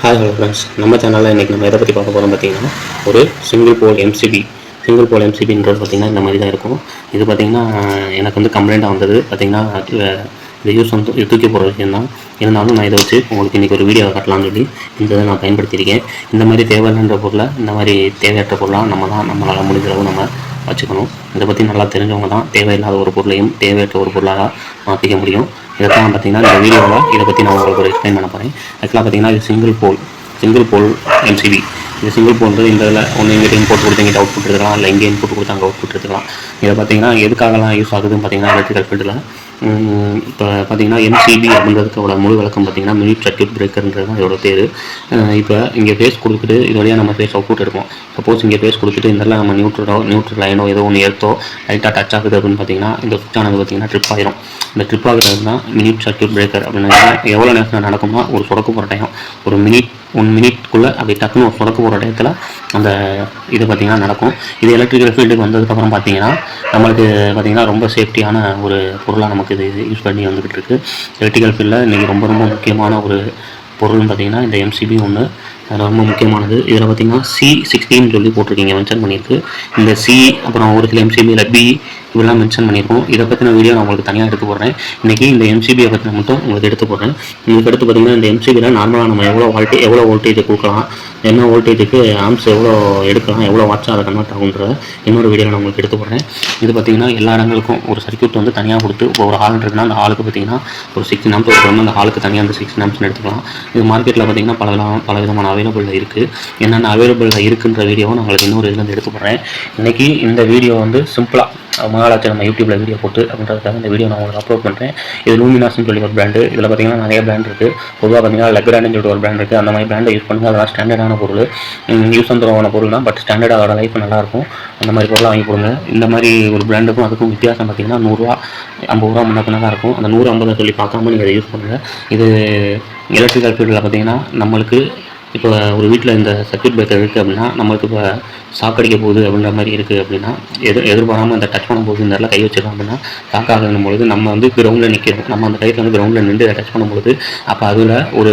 Hi hello friends, நம்ம சேனலில் இன்றைக்கி நம்ம எதை பற்றி பார்க்க போகிறோம் பார்த்தீங்கன்னா, ஒரு சிங்கிள் போல் எம்சிபின்றது பார்த்திங்கன்னா இந்த மாதிரி தான் இருக்கும். இது பார்த்திங்கன்னா எனக்கு வந்து கம்ப்ளைண்ட்டாக வந்தது. பார்த்திங்கன்னா இந்த யூஸ் வந்து தூக்கி போகிற விஷயம் தான். இருந்தாலும் நான் இதை வச்சு உங்களுக்கு இன்றைக்கி ஒரு வீடியோ காட்டலாம்னு சொல்லி இந்த இதை நான் பயன்படுத்தியிருக்கேன். இந்த மாதிரி தேவையில்லைன்ற பொருளை, இந்த மாதிரி தேவையற்ற பொருளாக நம்மளால் முடிஞ்ச அளவு நம்ம வச்சுக்கணும். இதை பற்றி நல்லா தெரிஞ்சவங்க தான் தேவையில்லாத ஒரு பொருளையும் தேவையற்ற ஒரு பொருளாக மாற்றிக்க முடியும். இதைத்தான் பார்த்திங்கன்னா இந்த வீடியோவில் இதை பற்றி நான் உங்களுக்கு ஒரு எக்ஸ்பிளைன் பண்ண போகிறேன். ஆக்சுவலாக பார்த்திங்கன்னா இது சிங்கிள் போல் எம்சிபி. இது சிங்கிள் போல்ன்றது இந்த இதில் ஒன்று இங்கிட்ட இன்புட் கொடுத்து இங்கிட்ட அவுட் புட் எடுத்துக்கலாம், இல்லை இங்கே இன்புட் கொடுத்து அங்கே அவுட் புட் எடுத்துக்கலாம். இதை பார்த்திங்கன்னா எதுக்காகலாம் யூஸ் ஆகுதுன்னு பார்த்திங்கன்னா எலக்ட்ரிக்கல் ஃபீல்டில் இப்போ பார்த்திங்கன்னா எம்சிபி அப்படின்றதுக்கோட முழு விளக்கம் பார்த்திங்கன்னா மினிட் சர்க்யூட் பிரேக்கர்ன்றது தான் இதோட பேர். இப்போ இங்கே பேஸ் கொடுத்துட்டு இது வழியாக நம்ம பேஸ் அவுட் புட் எடுப்போம். சப்போஸ் இங்கே பேஸ் கொடுத்துட்டு இந்த நம்ம நியூட்ரல் லைனோ ஏதோ ஒன்று எடுத்தோ லைட்டாக டச் ஆகுது அப்படின்னு பார்த்திங்கன்னா இந்த சுவிட்ச் ஆனது பார்த்திங்கன்னா ட்ரிப் ஆயிரும். இந்த ட்ரிப் ஆகுறது தான் மினிட் சர்க்யூட் பிரேக்கர் அப்படின்னு. எவ்வளோ நேரத்தில் நடக்கும்னா ஒரு சொடக்கு போகிற டைம், ஒரு ஒன் மினிட்குள்ளே அப்படி டக்குன்னு ஒரு சொடக்கு போகிற டயத்தில் அந்த இது பார்த்திங்கன்னா நடக்கும். இது எலக்ட்ரிக்கல் ஃபீல்டுக்கு வந்ததுக்கப்புறம் பார்த்திங்கன்னா நம்மளுக்கு பார்த்திங்கன்னா ரொம்ப சேஃப்டியான ஒரு பொருளாக நமக்கு இது யூஸ் பண்ணி வந்துக்கிட்டு இருக்குது. எலக்ட்ரிக்கல் ஃபீல்டில் இன்றைக்கி ரொம்ப முக்கியமான ஒரு பொருள்னு பார்த்திங்கன்னா இந்த எம்சிபி ஒன்று ரொம்ப முக்கியமானது. இதில் பார்த்திங்கன்னா C16 சொல்லி போட்டிருக்கீங்க, மென்ஷன் பண்ணியிருக்கு. இந்த C அப்புறம் ஒரு சில எம்சிபியில் B இப்படிலாம் மென்ஷன் பண்ணியிருக்கோம். இதை பற்றின வீடியோ நான் உங்களுக்கு தனியாக எடுத்து போடுறேன். இன்றைக்கி இந்த எம்சிபியை பற்றின மட்டும் உங்களுக்கு எடுத்து போடுறேன். இதுக்கு அடுத்து பார்த்திங்கன்னா இந்த எம்சிபியில் நார்மலாக நம்ம எவ்வளோ வோல்டேஜ் கொடுக்கலாம், என்ன வோல்டேஜுக்கு ஆம்ஸ் எவ்வளோ எடுக்கலாம், எவ்வளோ வாட்ஸாக அதை கன்வெர்ட் ஆகுன்ற இன்னொரு வீடியோ நான் உங்களுக்கு எடுத்து போடுறேன். இது பார்த்திங்கன்னா எல்லா இடங்களுக்கும் ஒரு சர்க்யூட் வந்து தனியாக கொடுத்து ஒரு ஹால் இருக்குன்னா அந்த ஹாலுக்கு பார்த்திங்கன்னா ஒரு 16 ஆம்ஸ் எடுக்கணும். அந்த ஹாலுக்கு தனியாக அந்த 16 ஆம்ஸ்னு எடுத்துக்கலாம். இது மார்க்கெட்டில் பார்த்திங்கன்னா பல விதமான அவைலபிளில் இருக்குது. என்னென்ன அவைலபிளில் இருக்குன்ற வீடியோவை நான் உங்களுக்கு இன்னொரு இதில் எடுத்து போடுறேன். இன்றைக்கி இந்த வீடியோ வந்து சிம்பிளாக மகாலாட்சி நம்ம யூடியூப்பில் வீடியோ போட்டு அப்படின்றதுக்காக இந்த வீடியோ நான் உங்களுக்கு அப்லோட் பண்ணுறேன். இது லூமினாஸ்னு சொல்லி ஒரு பிராண்டு. இதில் பார்த்திங்கன்னா நிறைய பிராண்ட் இருக்குது. பொதுவாக பார்த்திங்கன்னா லெக்ராண்டுன்னு சொல்லிட்டு ஒரு பிராண்ட் இருக்குது. அந்த மாதிரி பிராண்டை யூஸ் பண்ணுங்கள். அதெல்லாம் ஸ்டாண்டர்டான பொருள், யூஸ் வந்துடுவான பொருள் தான். பட் ஸ்டாண்டர்டாக அதோட லைஃப் நல்லாயிருக்கும். அந்த மாதிரி பொருளாக வாங்கி கொடுங்க. இந்த மாதிரி ஒரு பிராண்டுக்கும் அதுக்கும் வித்தியாசம் பார்த்திங்கன்னா 100 ரூபா 50 ரூபா முன்ன தான் இருக்கும். அந்த 100 50 சொல்லி பார்க்காம நீங்கள் அதை யூஸ் பண்ணுங்கள். இது எலக்ட்ரிக்கல் ஃபீல்டில் பார்த்திங்கன்னா நம்மளுக்கு இப்போ ஒரு வீட்டில் இந்த சர்க்யூட் பிரேக்கர் இருக்குது அப்படின்னா நம்மளுக்கு இப்போ ஷாக் அடிக்க போகுது அப்படின்ற மாதிரி இருக்குது அப்படின்னா எதிர்பாராமல் அந்த டச் பண்ணும்போது இந்த இடத்துல கை வச்சிடலாம் அப்படின்னா ஷாக் ஆகுதுன்னும் பொழுது நம்ம வந்து கிரவுண்டில் நிற்கிறோம். நம்ம அந்த டைத்தில் வந்து கிரவுண்டில் நின்று அதை டச் பண்ணும்பொழுது அப்போ அதில் ஒரு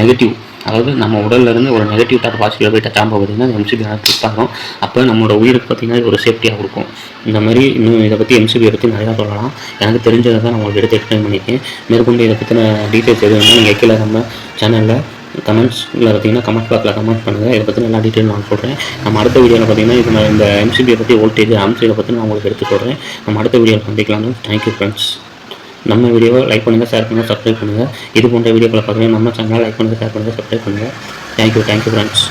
நெகட்டிவ், அதாவது நம்ம உடல்லேருந்து ஒரு நெகட்டிவ் டாட் பாசிட்டிவாக போய் டச் ஆகும் பார்த்திங்கன்னா அந்த எம்சிபி ட்ரிப் ஆகும். அப்போ நம்மளோட உயிருக்கு பார்த்திங்கன்னா இது ஒரு சேஃப்டியாக கொடுக்கும். இந்த மாதிரி இன்னும் இதை பற்றி எம்சிபியை பற்றி நிறையா சொல்லலாம். எனக்கு தெரிஞ்சதை தான் நான் உங்களுக்கு எடுத்து எக்ஸ்பிளைன் பண்ணியிருக்கேன். மேற்கொண்டு இதை பற்றின டீட்டெயில்ஸ் எது வேணால் நீங்கள் கீழே நம்ம சேனலில் கமெண்ட்ஸில் பார்த்தீங்கன்னா கமெண்ட் பாக்ஸில் கமெண்ட் பண்ணுங்கள். இதை பற்றி எல்லா டீட்டெயில் நான் சொல்கிறேன். நம்ம அடுத்த வீடியோவில் பார்த்தீங்கன்னா இது நான் இந்த எம்சிபியை பற்றி வோல்டேஜ் ஆம்ஸ் இதை பற்றி நான் உங்களுக்கு எடுத்து சொல்கிறேன். நம்ம அடுத்த வீடியோவில் சந்திக்கலாம். Thank you friends. நம்ம வீடியோவை லைக் பண்ணுங்கள், ஷேர் பண்ணுங்கள், சப்ஸ்கிரைப் பண்ணுங்கள். இது போன்ற வீடியோக்களை பார்த்தீங்கன்னா நம்ம சேனலை லைக் பண்ணுங்கள், ஷேர் பண்ணுங்கள், சப்ஸ்கிரைப் பண்ணுங்கள். Thank you friends.